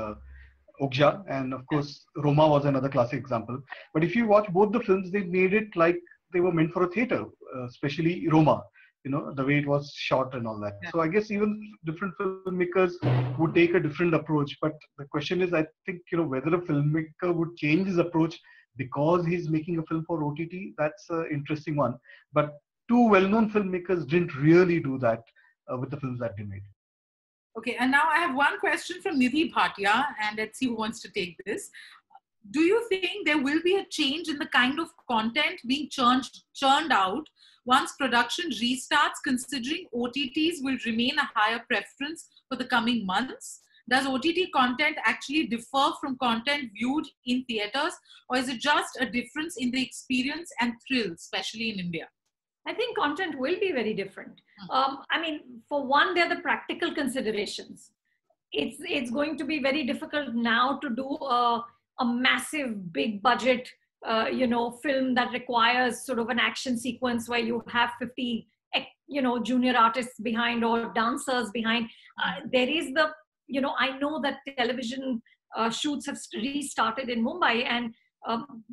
Okja, and of course Roma was another classic example. But if you watch both the films, they made it like they were meant for a theater, especially Roma. You know, the way it was shot and all that. Yeah. So I guess even different filmmakers would take a different approach. But the question is, I think, you know, whether a filmmaker would change his approach because he's making a film for OTT, that's an interesting one. But two well-known filmmakers didn't really do that with the films that they made. Okay, and now I have one question from Nidhi Bhatia, and let's see who wants to take this. Do you think there will be a change in the kind of content being churned out once production restarts, considering OTTs will remain a higher preference for the coming months? Does OTT content actually differ from content viewed in theaters, or is it just a difference in the experience and thrill, especially in India? I think content will be very different. I mean, for one, there are the practical considerations. It's going to be very difficult now to do a massive, big budget, film that requires sort of an action sequence where you have 50, junior artists behind or dancers behind. There is the, I know that television shoots have restarted in Mumbai, and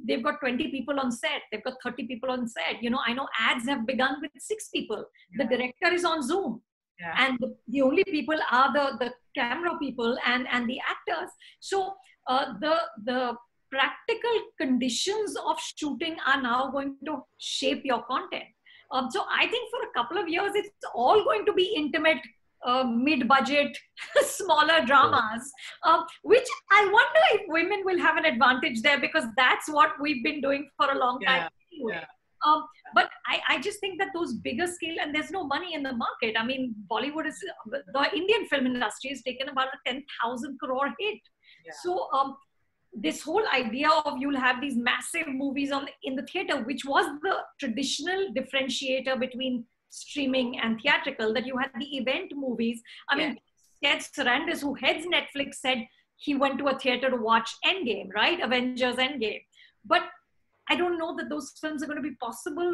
they've got 20 people on set, they've got 30 people on set. I know ads have begun with 6 people. The director is on Zoom. Yeah. And the only people are the camera people and the actors. So the practical conditions of shooting are now going to shape your content. So I think for a couple of years, it's all going to be intimate, mid-budget, smaller dramas, which I wonder if women will have an advantage there, because that's what we've been doing for a long time. Anyway. But I just think that those bigger scale, and there's no money in the market. I mean, Bollywood is, the Indian film industry has taken about a 10,000 crore hit. Yeah. So this whole idea of you'll have these massive movies in the theater, which was the traditional differentiator between streaming and theatrical, that you had the event movies. I mean, Ted Sarandos, who heads Netflix, said he went to a theater to watch Endgame, right? Avengers Endgame. But I don't know that those films are going to be possible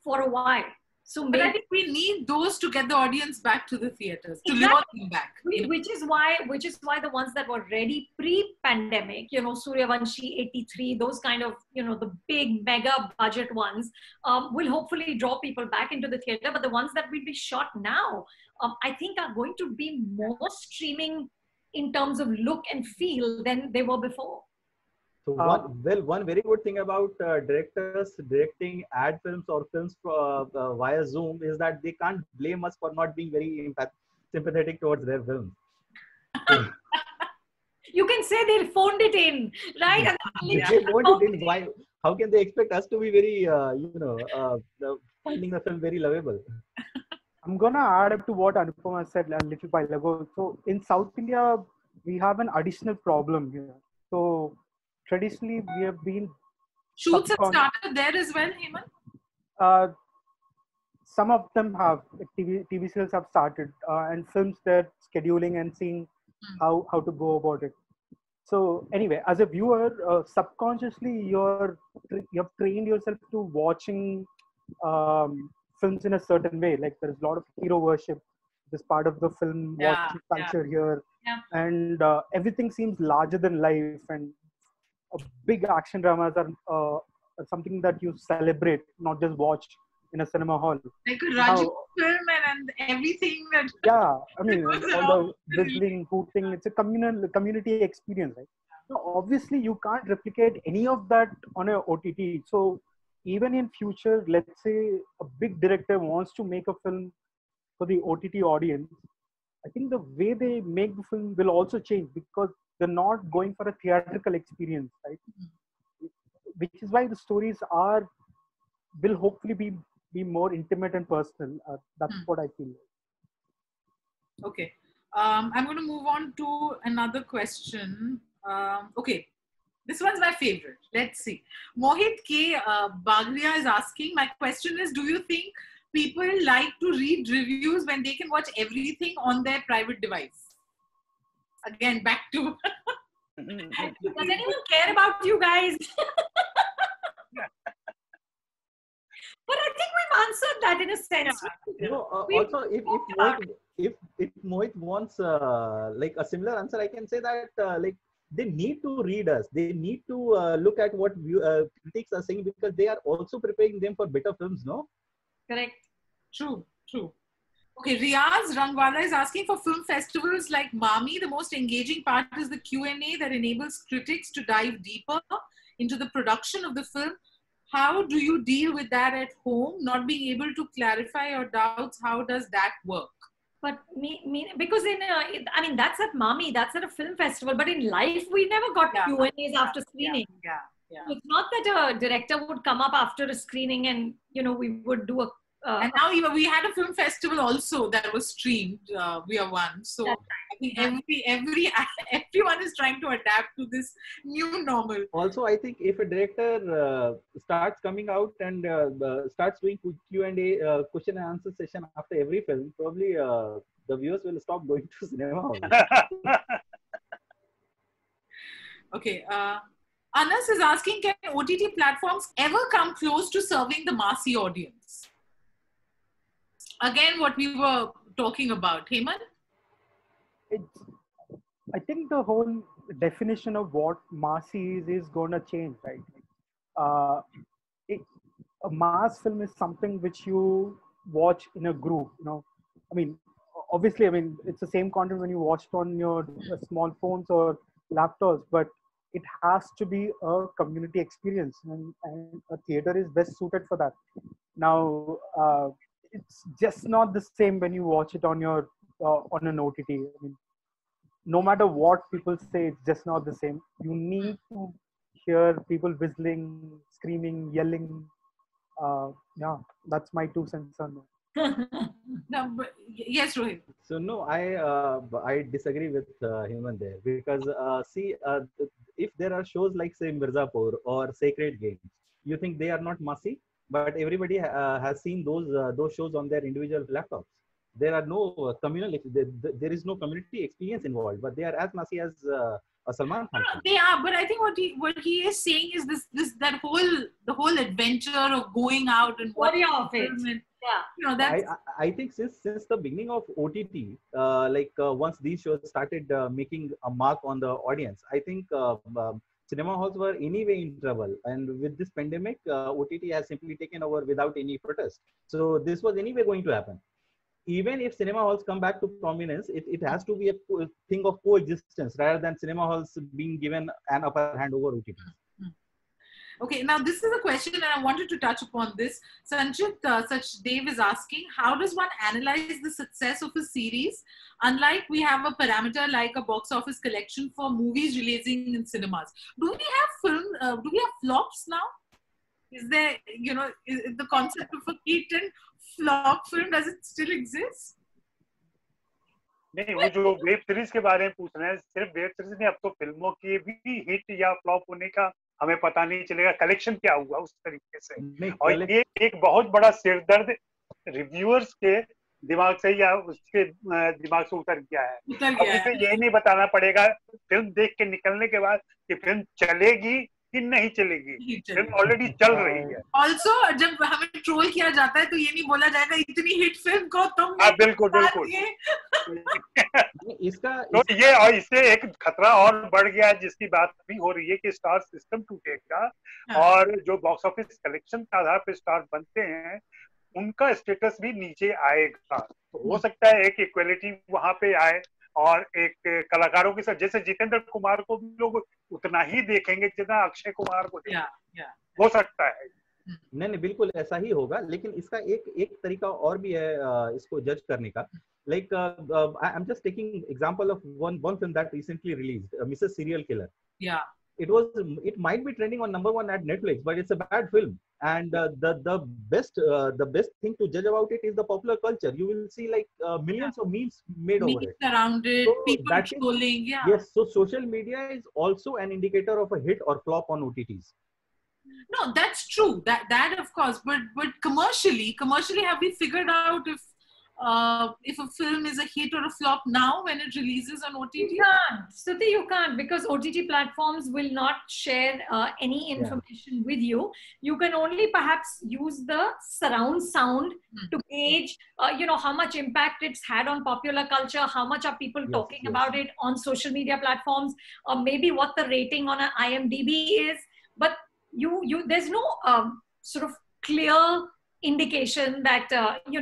for a while. So but I think we need those to get the audience back to the theaters, to lure them back. Which is why the ones that were ready pre-pandemic, Suryavanshi, 83, those kind of, the big mega budget ones, will hopefully draw people back into the theater. But the ones that will be shot now, I think are going to be more streaming in terms of look and feel than they were before. So one very good thing about directors directing ad films or films via Zoom is that they can't blame us for not being very sympathetic towards their films. You can say they phoned it in, right? They phoned it in. Why? How can they expect us to be very, finding the film very lovable? I'm gonna add up to what Anupama said a little while ago. So in South India, we have an additional problem here. So traditionally, we have been Shoots have started there as well, Hemant? Some of them have. TV serials have started, and films, they're scheduling and seeing how to go about it. So anyway, as a viewer, subconsciously you have trained yourself to watching films in a certain way. Like there's a lot of hero worship. This part of the film watching culture here, and everything seems larger than life. And big action dramas are something that you celebrate, not just watch in a cinema hall. Like a Raju film and everything that. Yeah, I mean, all the whistling, hooting, it's a community experience, right? So obviously, you can't replicate any of that on a OTT. So even in future, let's say a big director wants to make a film for the OTT audience, I think the way they make the film will also change because they're not going for a theatrical experience, right? Which is why the stories will hopefully be more intimate and personal. That's what I feel. Okay. I'm going to move on to another question. Okay. This one's my favorite. Let's see. Mohit K. Bagria is asking, my question is, do you think people like to read reviews when they can watch everything on their private device? Again, back to... Does anyone care about you guys? But I think we've answered that in a sense. Also, if Mohit wants like a similar answer, I can say that like they need to read us. They need to look at what critics are saying because they are also preparing them for better films, no? Correct. True. Okay, Riaz Rangwala is asking, for film festivals like Mami, the most engaging part is the Q&A that enables critics to dive deeper into the production of the film. How do you deal with that at home? Not being able to clarify your doubts, how does that work? But because I mean, that's at Mami, that's at a film festival, but in life, we never got Q&As after screening. Yeah. It's not that a director would come up after a screening and, we would do a... and now we had a film festival also that was streamed via one. So I think everyone is trying to adapt to this new normal. Also, I think if a director starts coming out and starts doing Q&A, question and answer session after every film, probably the viewers will stop going to cinema. Okay. Anas is asking, can OTT platforms ever come close to serving the massy audience? Again, what we were talking about. Hemant? I think the whole definition of what massy is going to change, right? A mass film is something which you watch in a group, I mean, obviously, it's the same content when you watch it on your small phones or laptops, but it has to be a community experience, and a theater is best suited for that. Now, it's just not the same when you watch it on your on an OTT. I mean, no matter what people say, it's just not the same. You need to hear people whistling, screaming, yelling. That's my 2 cents on that. No, but yes, Rohit. So no, I disagree with Hemant there because if there are shows like say Mirzapur or Sacred Games, you think they are not massy? But everybody has seen those shows on their individual laptops. There are no communal. There is no community experience involved, but they are as massy as a Salman Khan. They are, but I think what he is saying is the whole adventure of going out and watching it. I think since the beginning of OTT, once these shows started making a mark on the audience, I think cinema halls were anyway in trouble, and with this pandemic, OTT has simply taken over without any protest. So this was anyway going to happen. Even if cinema halls come back to prominence, it has to be a thing of coexistence rather than cinema halls being given an upper hand over OTT. Okay, now this is a question and I wanted to touch upon this. Sanchit Sachdev is asking, how does one analyze the success of a series? Unlike we have a parameter like a box office collection for movies releasing in cinemas. Do we have flops now? Is there, is the concept of a hit and flop film, does it still exist? नहीं, वो जो web series के बारे में पूछ रहे हैं, सिर्फ वेब सीरीज नहीं, अब तो फिल्मों की भी हिट या फ्लॉप होने का हमें पता नहीं चलेगा, कलेक्शन क्या हुआ उस तरीके से। और ये एक बहुत बड़ा सिरदर्द रिव्यूअर्स के दिमाग से या उसके दिमाग से उतर गया है। अब उसे यही नहीं बताना पड़ेगा फिल्म देख के निकलने के बाद कि फिल्म चलेगी कि नहीं चलेगी, फिल्म ऑलरेडी चल रही है। ऑल्सो जब हमें ट्रोल किया जाता है तो ये नहीं बोला जाएगा इतनी हिट फिल्म को तुम। बिल्कुल बिल्कुल। इसका तो ये और इससे एक खतरा और बढ़ गया है जिसकी बात भी हो रही है कि स्टार सिस्टम टूटेगा और जो बॉक्स ऑफिस कलेक्शन के आधार पर स्टार बनते हैं उनका स्टेटस भी नीचे आएगा। तो हो सकता है एक इक्वलिटी वहां पे आए और एक कलाकारों के साथ, जैसे जितेंद्र कुमार को भी लोग उतना ही देखेंगे जितना अक्षय कुमार को देखेंगे। हो सकता है। नहीं, बिल्कुल ऐसा ही होगा, लेकिन इसका एक तरीका और भी है इसको जज करने का। Like I'm just taking example of one film that recently released, Mrs. Serial Killer. Yeah. It might be trending on #1 at Netflix, but it's a bad film. And the best thing to judge about it is the popular culture. You will see like millions of memes made over it. Around it, so people trolling. Yeah. Yes. So social media is also an indicator of a hit or flop on OTTs. No, that's true. That of course. But commercially, have we figured out if a film is a hit or a flop now when it releases on OTT? You can't. Stuti, you can't, because OTT platforms will not share any information with you. You can only perhaps use the surround sound to gauge, how much impact it's had on popular culture, how much are people talking about it on social media platforms, or maybe what the rating on an IMDb is. But there's no sort of clear indication that and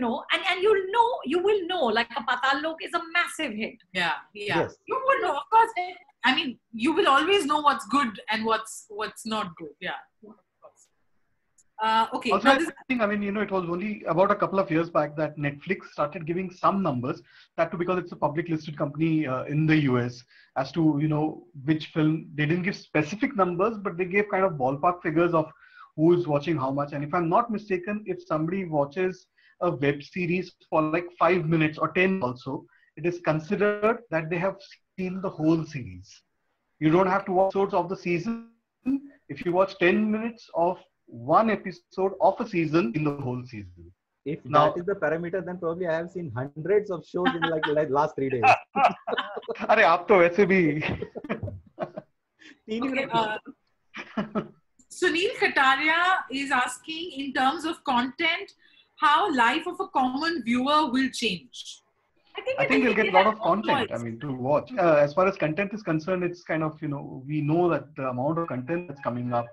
you will know like a Patal Lok is a massive hit. Yeah. Yes. You will know, of course. I mean, you will always know what's good and what's not good. Yeah. Okay. Also, I think, it was only about a couple of years back that Netflix started giving some numbers, that too because it's a public listed company in the US, as to, which film. They didn't give specific numbers, but they gave kind of ballpark figures of who is watching how much. And if I'm not mistaken, if somebody watches a web series for like 5 minutes or 10 also, it is considered that they have seen the whole series. You don't have to watch episodes of the season. If you watch 10 minutes of one episode of a season, in the whole season. If that is the parameter, then probably I have seen hundreds of shows in like last 3 days. अरे आप तो वैसे भी Sunil Kataria is asking, in terms of content, how life of a common viewer will change. I think we'll get a lot of content, to watch. As far as content is concerned, it's kind of, we know that the amount of content that's coming up,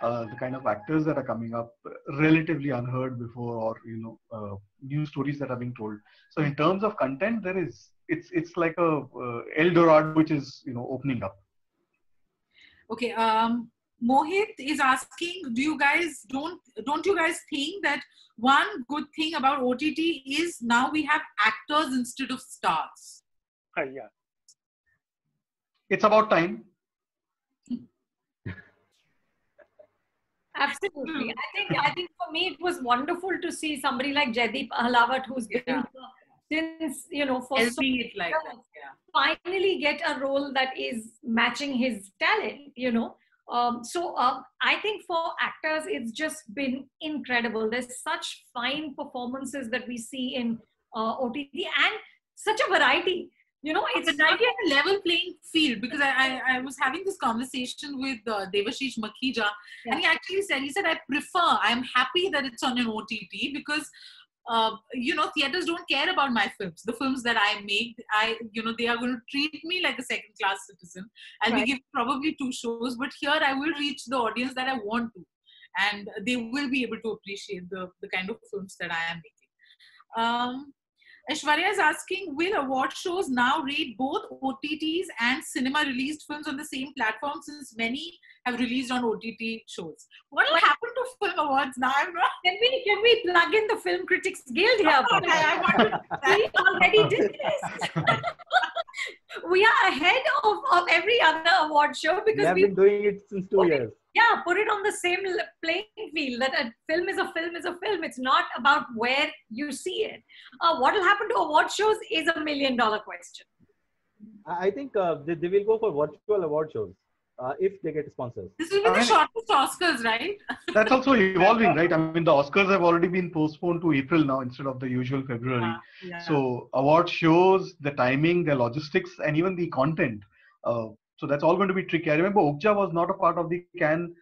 the kind of actors that are coming up, relatively unheard before, or, new stories that are being told. So in terms of content, it's like a El Dorado, which is, opening up. Okay. Mohit is asking, don't you guys think that one good thing about OTT is now we have actors instead of stars? Yeah. It's about time. Absolutely. I think for me it was wonderful to see somebody like Jaideep Ahlawat, who's been since for so it like that, finally get a role that is matching his talent. So I think for actors, it's just been incredible. There's such fine performances that we see in OTT and such a variety. It's a variety at a level playing field, because I was having this conversation with Devashish Makhija, and he actually said, I'm happy that it's on an OTT, because theaters don't care about my films. The films that I make, they are going to treat me like a second-class citizen. I'll be given probably 2 shows, but here I will reach the audience that I want to, and they will be able to appreciate the kind of films that I am making. Aishwarya is asking, will award shows now rate both OTTs and cinema-released films on the same platform, since many have released on OTT shows? What will happen to film awards now? Can we plug in the Film Critics Guild here? We already did this. We are ahead of every other award show We because have been doing it since 2 years. yeah, put it on the same playing field that a film is a film is a film. It's not about where you see it. What will happen to award shows is $1 million question. I think they will go for virtual award shows if they get sponsors. This will be the shortest Oscars, right? That's also evolving, right? I mean, the Oscars have already been postponed to April now instead of the usual February. Yeah. So award shows, the timing, the logistics, and even the content. So that's all going to be tricky. I remember Okja was not a part of the Cannes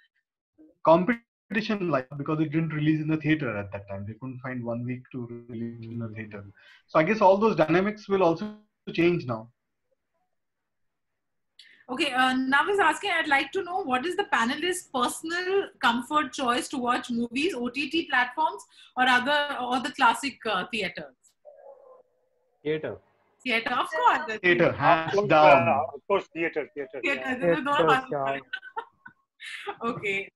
competition because it didn't release in the theater at that time. They couldn't find 1 week to release in the theater. So I guess all those dynamics will also change now. Okay, Nav is asking, I'd like to know what is the panelist's personal comfort choice to watch movies, OTT platforms, or the classic theaters? Theater. Theater, of course. Theater, hands down. Of course, theater. Okay.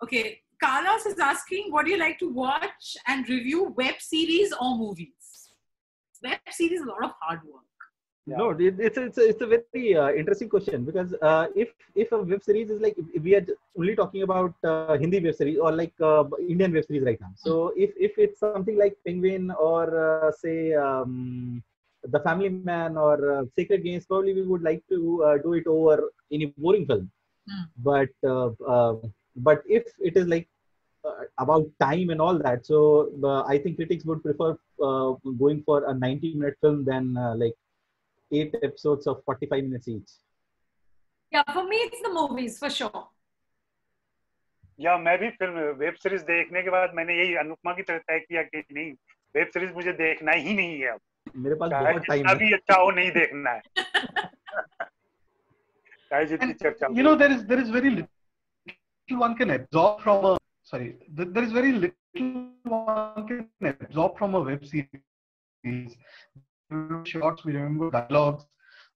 Okay. Carlos is asking, what do you like to watch and review, web series or movies? Web series is a lot of hard work. Yeah. No, it's a very interesting question because if a web series is like, if we are only talking about Hindi web series or like Indian web series right now. So if it's something like Penguin or say The Family Man or Sacred Games, probably we would like to do it over any boring film. But if it is like about time and all that, so I think critics would prefer going for a 90-minute film than like 8 episodes of 45 minutes each. Yeah, for me it's the movies for sure. या मैं भी film web series देखने के बाद मैंने यही अनुपमा की तरह तय किया कि नहीं, वेब सीरीज मुझे देखना ही नहीं है अब. मेरे पास बहुत टाइम है. अभी अच्छा हो नहीं देखना है. You know, there is very little one can absorb from a there is very little one can absorb from a web series. Shots, we remember dialogues,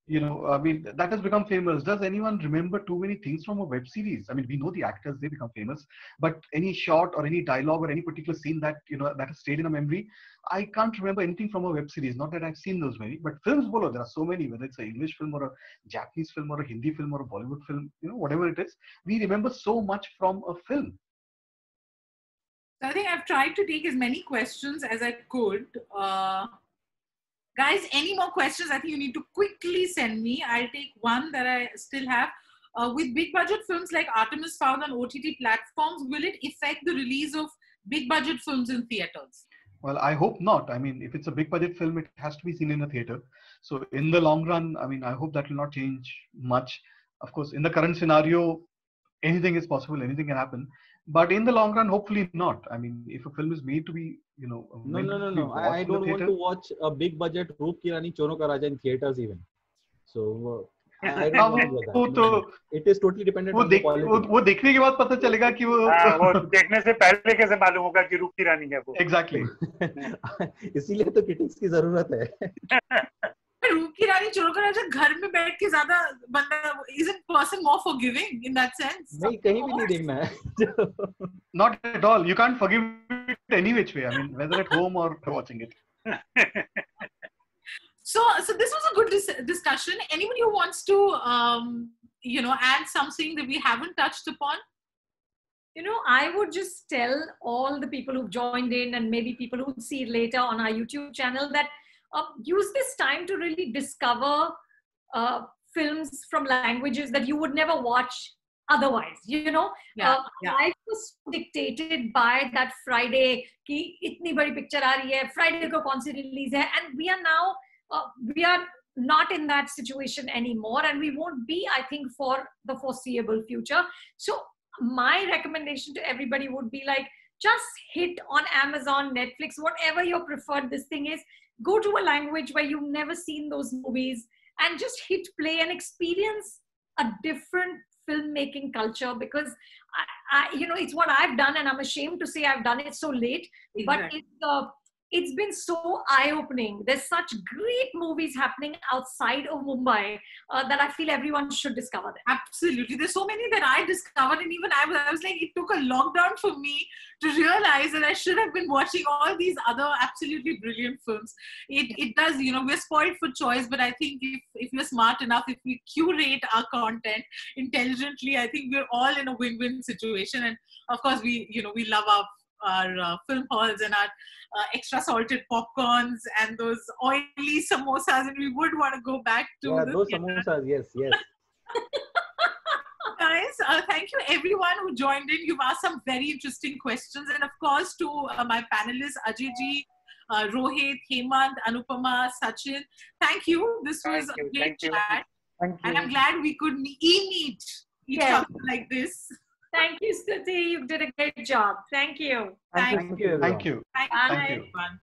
you know, I mean, that has become famous. Does anyone remember too many things from a web series? I mean, we know the actors, they become famous, but any shot or any dialogue or any particular scene that, you know, that has stayed in a memory, I can't remember anything from a web series. Not that I've seen those many, but films, bolo, there are so many, whether it's an English film or a Japanese film or a Hindi film or a Bollywood film, you know, whatever it is, we remember so much from a film. So I think I've tried to take as many questions as I could. Guys, any more questions? I think you need to quickly send me. I'll take one that I still have. With big budget films like Artemis Fowl on OTT platforms, will it affect the release of big budget films in theaters? Well, I hope not. I mean, if it's a big budget film, it has to be seen in a theater. So in the long run, I mean, I hope that will not change much. Of course, in the current scenario, anything is possible, anything can happen. But in the long run, hopefully not. I mean, if a film is made to be, you know, no. I don't want to watch a big budget Roop Ki Rani Chono Ka Raja in theaters even. So I don't want that. It is totally dependent on the quality. वो देखने के बाद पता चलेगा कि वो देखने से पहले कैसे मालूम होगा कि रूप की रानी है वो. Exactly. इसीलिए तो critics की जरूरत है. रूप की रानी चोर का राजा घर में बैठ के ज्यादा बंदा isn't person more forgiving in that sense? नहीं, कहीं भी नहीं देखना है. Not at all. You can't forgive it any which way. I mean, whether at home or watching it. So this was a good discussion. Anybody who wants to, you know, add something that we haven't touched upon? You know, I would just tell all the people who've joined in and maybe people who see it later on our YouTube channel that use this time to really discover films from languages that you would never watch otherwise, you know. Life was dictated by that Friday ki itni badi picture aa rahi hai, Friday ko kaun si release hai, and we are now we are not in that situation anymore, and we won't be, I think, for the foreseeable future. So my recommendation to everybody would be like, just hit on Amazon, Netflix, whatever your preferred this thing is, go to a language where you've never seen those movies and just hit play and experience a different filmmaking culture, because I you know, it's what I've done, and I'm ashamed to say I've done it so late. Exactly. But it's it's been so eye-opening. There's such great movies happening outside of Mumbai that I feel everyone should discover them. Absolutely. There's so many that I discovered, and even I was like, it took a lockdown for me to realize that I should have been watching all these other absolutely brilliant films. It does, you know, we're spoiled for choice, but I think if we're smart enough, if we curate our content intelligently, I think we're all in a win-win situation. And of course, we love our film halls and our extra salted popcorns and those oily samosas, and we would want to go back to those samosas. Yes. Guys, thank you everyone who joined in. You've asked some very interesting questions, and of course to my panelists Ajay ji, Rohit, Hemant, Anupama, Sachin, thank you. This was a great chat. Thank you. And I'm glad we could meet each other like this. Thank you, Stuti. You did a great job. Thank you. Thank you. Thank you. Thank Bye. you, everyone.